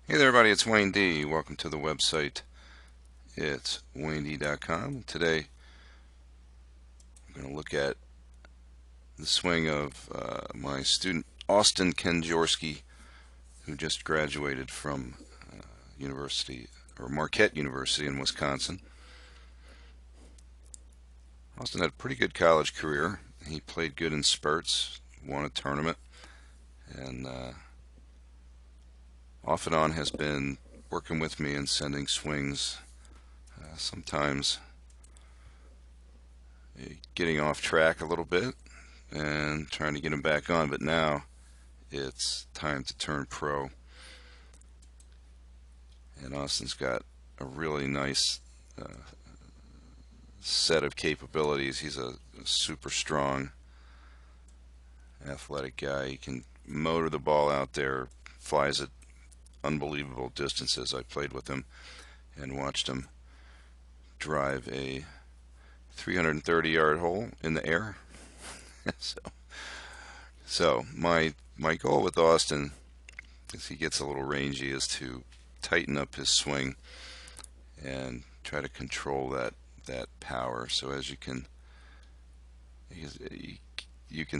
Hey there, everybody. It's Wayne D. Welcome to the website. It's WayneD.com. Today, I'm going to look at the swing of my student Austin Kenjorski, who just graduated from University or Marquette University in Wisconsin. Austin had a pretty good college career. He played good in spurts, won a tournament, and off and on has been working with me and sending swings. Sometimes getting off track a little bit and trying to get him back on, but now it's time to turn pro. And Austin's got a really nice set of capabilities. He's a super strong, athletic guy. He can motor the ball out there, flies at unbelievable distances. I played with him and watched him drive a 330-yard hole in the air. so, so my goal with Austin, as he gets a little rangy, is to tighten up his swing and try to control that power. So as you can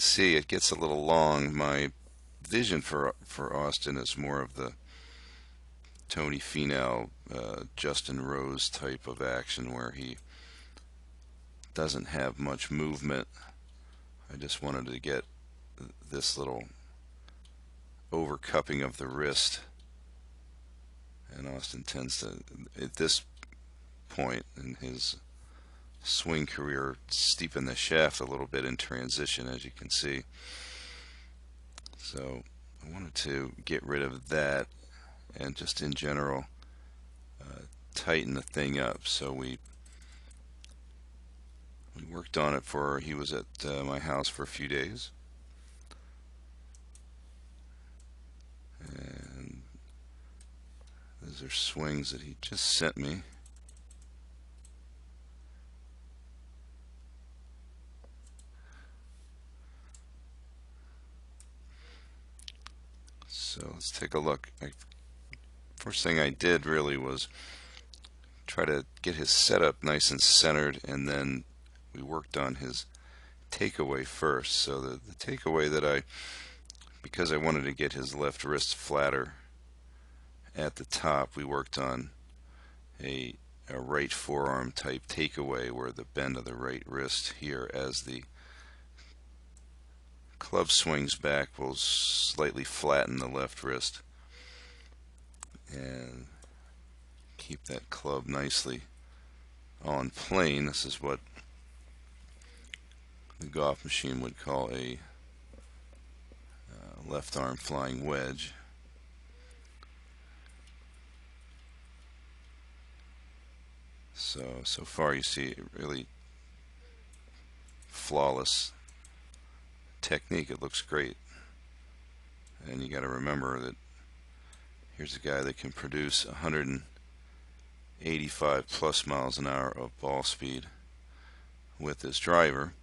see, it gets a little long. My vision for Austin is more of the Tony Finau, Justin Rose type of action where he doesn't have much movement. I just wanted to get this little overcupping of the wrist, and Austin tends to, at this point in his swing career, steepen the shaft a little bit in transition, as you can see. So I wanted to get rid of that and just in general tighten the thing up. So we worked on it for, he was at my house for a few days, and those are swings that he just sent me. So let's take a look. First thing I did really was try to get his setup nice and centered, and then we worked on his takeaway first. So the takeaway that because I wanted to get his left wrist flatter at the top, we worked on a right forearm type takeaway where the bend of the right wrist here, as the club swings back, will slightly flatten the left wrist and keep that club nicely on plane. This is what the golf machine would call a left arm flying wedge. So far you see really flawless technique. It looks great. And you got to remember that here's a guy that can produce 185 plus miles an hour of ball speed with this driver.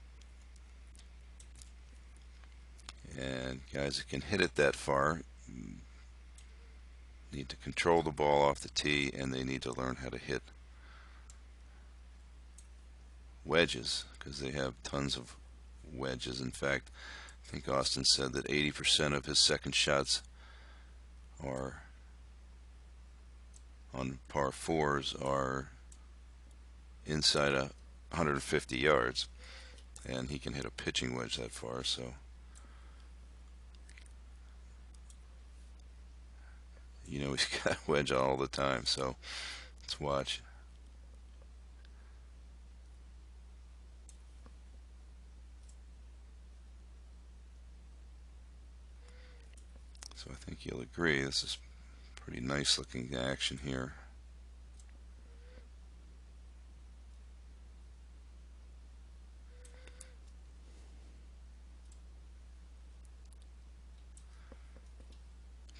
And guys that can hit it that far need to control the ball off the tee, and they need to learn how to hit wedges, because they have tons of wedges. In fact, I think Austin said that 80% of his second shots are on par fours are inside 150 yards, and he can hit a pitching wedge that far. So he's got a wedge all the time. So let's watch. So I think you'll agree this is pretty nice looking action here.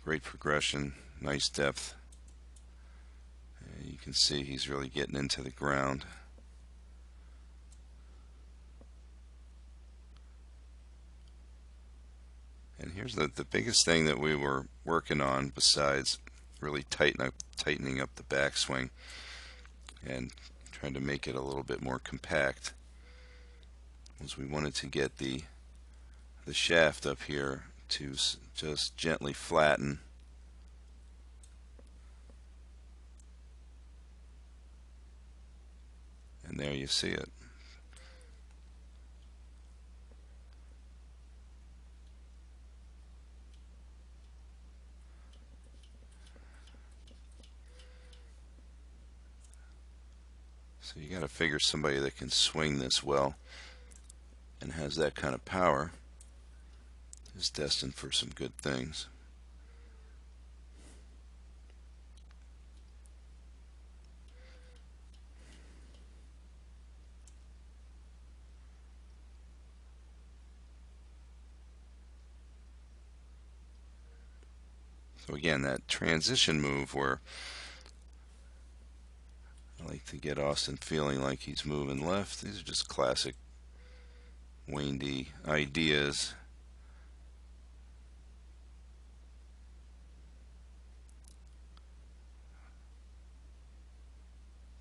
Great progression, nice depth. And you can see he's really getting into the ground. And here's the biggest thing that we were working on, besides really tightening up the backswing and trying to make it a little bit more compact, was we wanted to get the shaft up here to just gently flatten. And there you see it. So you got to figure somebody that can swing this well and has that kind of power is destined for some good things. So again, that transition move where I like to get Austin feeling like he's moving left. These are just classic Wayne D ideas.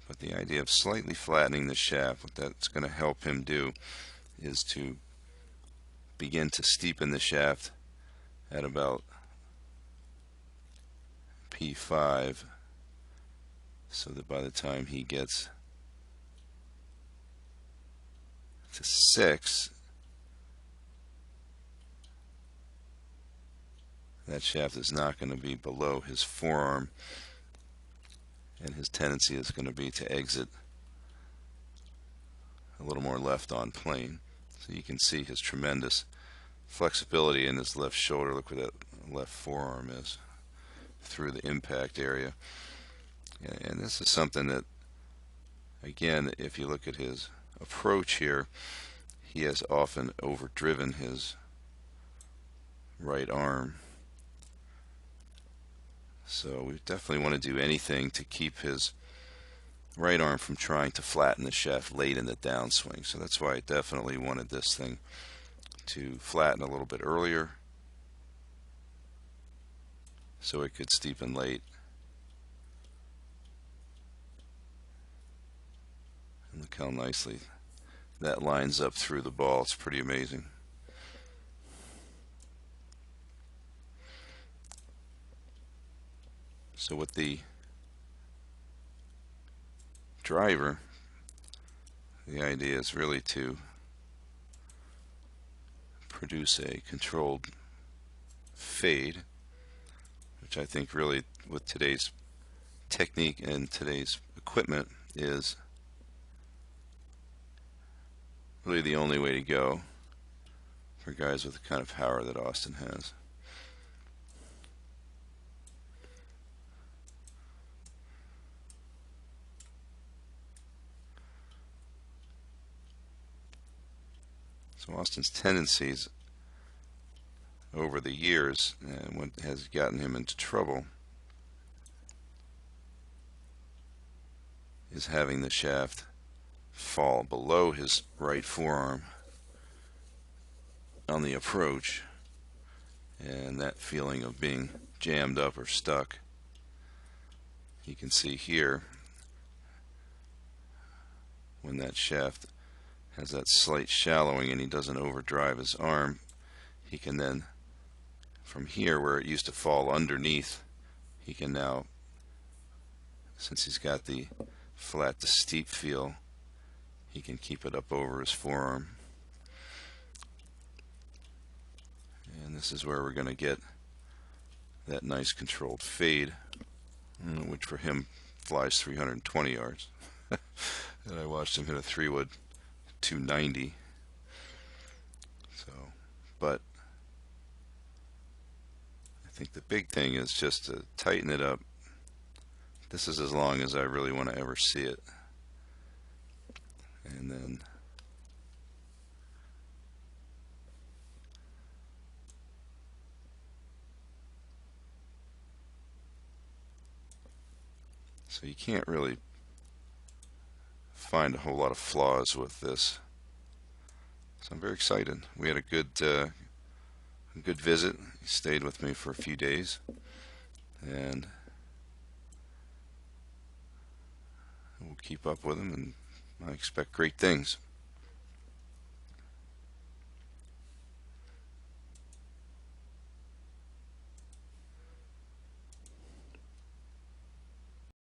But the idea of slightly flattening the shaft, what that's going to help him do is to begin to steepen the shaft at about P5, so that by the time he gets to 6, that shaft is not going to be below his forearm, and his tendency is going to be to exit a little more left on plane. So you can see his tremendous flexibility in his left shoulder. Look where that left forearm is through the impact area. And this is something that, again, if you look at his approach here, he has often overdriven his right arm. So we definitely want to do anything to keep his right arm from trying to flatten the shaft late in the downswing. So that's why I definitely wanted this thing to flatten a little bit earlier so it could steepen late. And look how nicely that lines up through the ball. It's pretty amazing. So with the driver, the idea is really to produce a controlled fade, which I think really with today's technique and today's equipment is really the only way to go for guys with the kind of power that Austin has. So Austin's tendencies over the years, and what has gotten him into trouble, is having the shaft fall below his right forearm on the approach, and that feeling of being jammed up or stuck. You can see here when that shaft has that slight shallowing and he doesn't overdrive his arm, he can then, from here where it used to fall underneath, he can now, since he's got the flat to steep feel, he can keep it up over his forearm. And this is where we're going to get that nice controlled fade, which for him flies 320 yards. And I watched him hit a 3-wood 290. So, but I think the big thing is just to tighten it up. This is as long as I really want to ever see it. And then so you can't really find a whole lot of flaws with this. So I'm very excited. We had a good visit. He stayed with me for a few days, and keep up with him, and I expect great things.